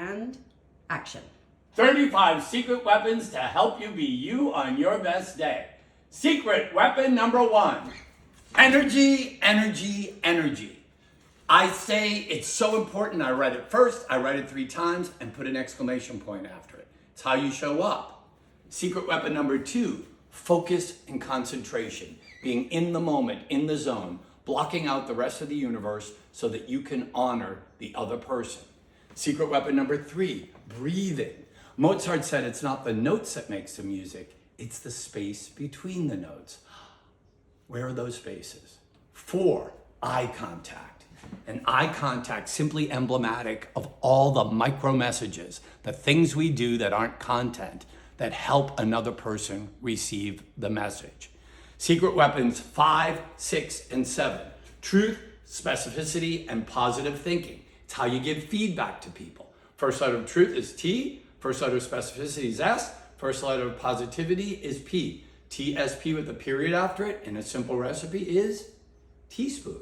and action. 35 secret weapons to help you be you on your best day. Secret weapon number 1. Energy, energy, energy. I say it's so important. I write it first, I write it 3 times, and put an exclamation point after it. It's how you show up. Secret weapon number 2, focus and concentration. Being in the moment, in the zone, blocking out the rest of the universe so that you can honor the other person. Secret weapon number 3, breathing. Mozart said it's not the notes that makes the music, it's the space between the notes. Where are those spaces? 4, eye contact. And eye contact simply emblematic of all the micro messages, the things we do that aren't content, that help another person receive the message. Secret weapons 5, 6, and 7. Truth, specificity, and positive thinking. It's how you give feedback to people. First letter of truth is T. First letter of specificity is S. First letter of positivity is P. TSP with a period after it, and a simple recipe is teaspoon.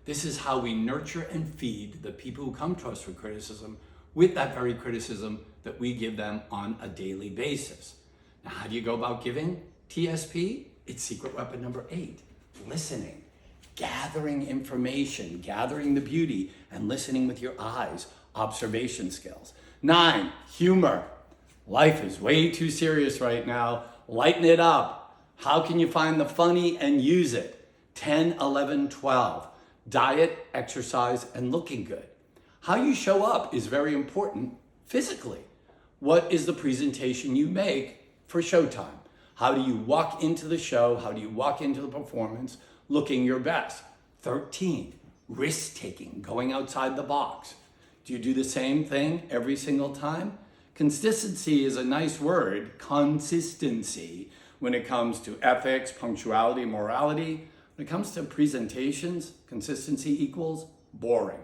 This is how we nurture and feed the people who come to us for criticism with that very criticism that we give them on a daily basis. Now, how do you go about giving TSP? It's secret weapon number 8, listening, gathering information, gathering the beauty, and listening with your eyes, observation skills. 9, humor. Life is way too serious right now. Lighten it up. How can you find the funny and use it? 10, 11, 12. Diet, exercise, and looking good. How you show up is very important physically. What is the presentation you make for showtime? How do you walk into the show? How do you walk into the performance looking your best? 13, risk-taking, going outside the box. Do you do the same thing every single time? Consistency is a nice word, consistency, when it comes to ethics, punctuality, morality. When it comes to presentations, consistency equals boring.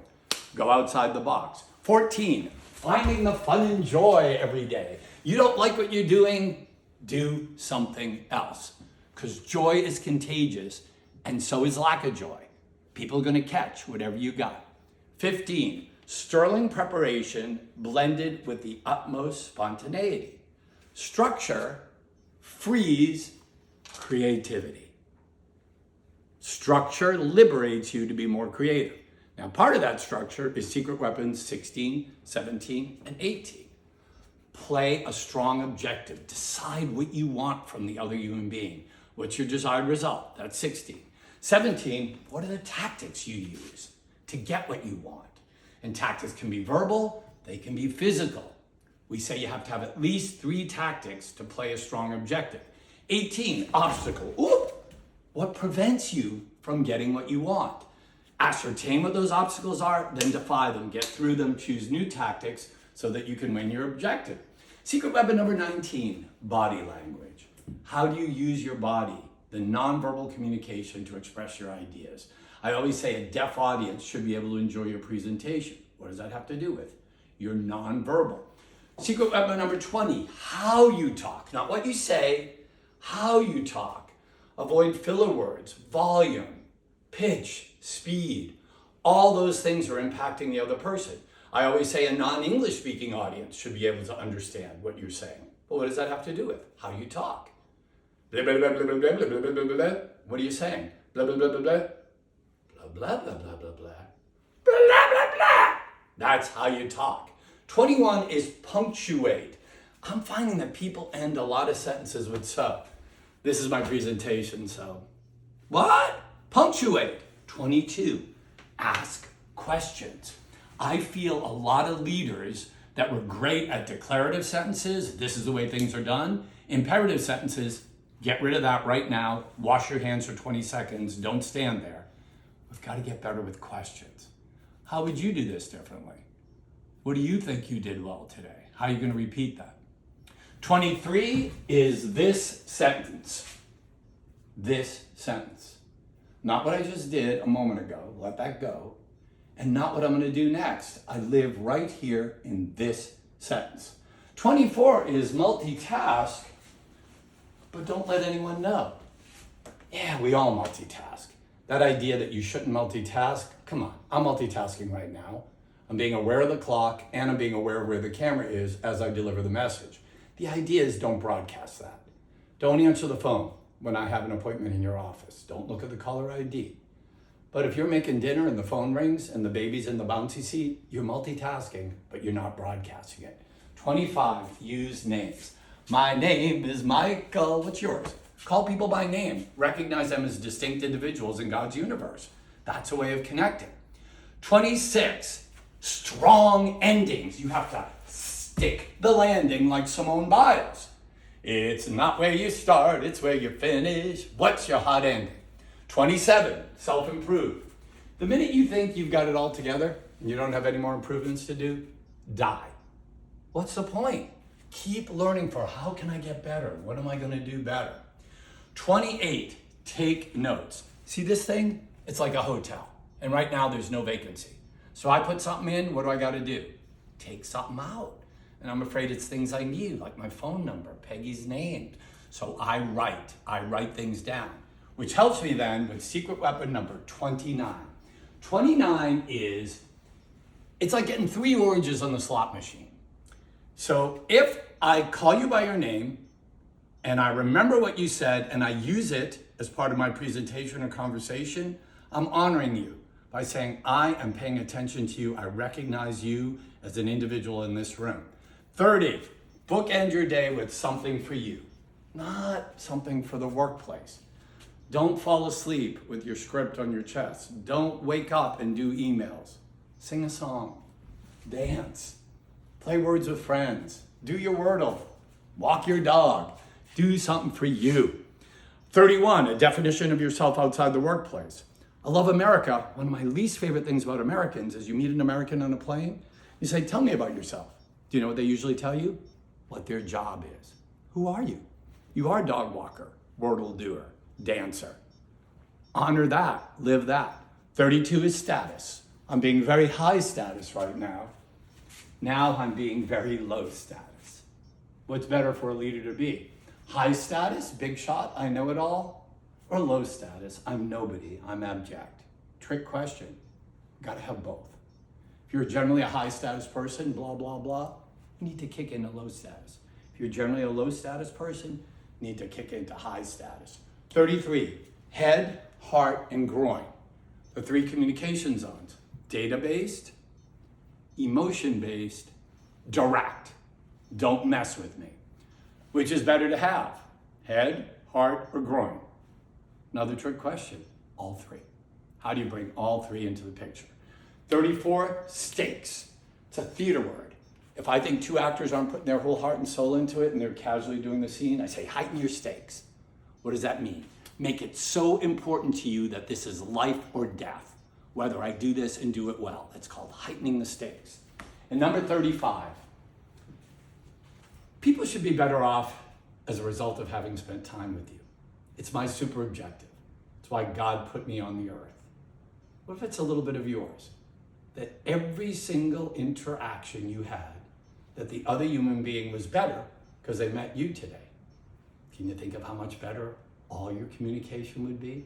Go outside the box. 14, finding the fun and joy every day. You don't like what you're doing? Do something else. Because joy is contagious, and so is lack of joy. People are going to catch whatever you got. 15, sterling preparation blended with the utmost spontaneity. Structure frees creativity. Structure liberates you to be more creative. Now, part of that structure is secret weapons 16, 17, and 18. Play a strong objective. Decide what you want from the other human being. What's your desired result? That's 16. 17, what are the tactics you use to get what you want? And tactics can be verbal, they can be physical. We say you have to have at least 3 tactics to play a strong objective. 18, obstacle. Oop! What prevents you from getting what you want? Ascertain what those obstacles are, then defy them, get through them, choose new tactics so that you can win your objective. Secret weapon number 19, body language. How do you use your body, the nonverbal communication, to express your ideas? I always say a deaf audience should be able to enjoy your presentation. What does that have to do with? You're nonverbal. Secret weapon number 20, how you talk. Not what you say, how you talk. Avoid filler words, volume, pitch, speed. All those things are impacting the other person. I always say a non-English speaking audience should be able to understand what you're saying. But what does that have to do with? How you talk. Blah, blah, blah, blah, blah, blah, blah, blah, blah, blah. What are you saying? Blah, blah, blah, blah, blah. Blah, blah, blah, blah, blah, blah. Blah, blah, blah. That's how you talk. 21 is punctuate. I'm finding that people end a lot of sentences with so. This is my presentation, so. What? Punctuate. 22, ask questions. I feel a lot of leaders that were great at declarative sentences, this is the way things are done. Imperative sentences, get rid of that right now. Wash your hands for 20 seconds. Don't stand there. We've got to get better with questions. How would you do this differently? What do you think you did well today? How are you going to repeat that? 23 is this sentence. This sentence. Not what I just did a moment ago. Let that go. And not what I'm going to do next. I live right here in this sentence. 24 is multitask, but don't let anyone know. Yeah, we all multitask. That idea that you shouldn't multitask, come on, I'm multitasking right now. I'm being aware of the clock, and I'm being aware of where the camera is as I deliver the message. The idea is don't broadcast that. Don't answer the phone when I have an appointment in your office. Don't look at the caller ID. But if you're making dinner and the phone rings and the baby's in the bouncy seat, you're multitasking, but you're not broadcasting it. 25, use names. My name is Michael. What's yours? Call people by name. Recognize them as distinct individuals in God's universe. That's a way of connecting. 26, strong endings. You have to stick the landing like Simone Biles. It's not where you start, it's where you finish. What's your hot ending? 27, self-improve. The minute you think you've got it all together and you don't have any more improvements to do, die. What's the point? Keep learning for how can I get better? What am I going to do better? 28, take notes. See this thing? It's like a hotel. And right now there's no vacancy. So I put something in, what do I got to do? Take something out. And I'm afraid it's things I need, like my phone number, Peggy's name. So I write things down, which helps me then with secret weapon number 29. 29 is, it's like getting 3 oranges on the slot machine. So if I call you by your name and I remember what you said and I use it as part of my presentation or conversation, I'm honoring you by saying, I am paying attention to you. I recognize you as an individual in this room. 30, bookend your day with something for you, not something for the workplace. Don't fall asleep with your script on your chest. Don't wake up and do emails. Sing a song, dance, play words with friends, do your Wordle, walk your dog, do something for you. 31, a definition of yourself outside the workplace. I love America. One of my least favorite things about Americans is you meet an American on a plane, you say, tell me about yourself. Do you know what they usually tell you? What their job is. Who are you? You are dog walker, Wordle doer, dancer. Honor that, live that. 32 is status. I'm being very high status right now. Now I'm being very low status. What's better for a leader to be? High status, big shot, I know it all, or low status, I'm nobody, I'm abject. Trick question, gotta have both. If you're generally a high status person, blah, blah, blah, you need to kick into low status. If you're generally a low status person, you need to kick into high status. 33, head, heart, and groin. The 3 communication zones, data-based, emotion-based, direct. Don't mess with me. Which is better to have? Head, heart, or groin? Another trick question, all 3. How do you bring all 3 into the picture? 34, stakes. It's a theater word. If I think 2 actors aren't putting their whole heart and soul into it and they're casually doing the scene, I say, heighten your stakes. What does that mean? Make it so important to you that this is life or death, whether I do this and do it well. It's called heightening the stakes. And number 35, people should be better off as a result of having spent time with you. It's my super objective. It's why God put me on the earth. What if it's a little bit of yours? That every single interaction you had, that the other human being was better because they met you today. Can you think of how much better all your communication would be?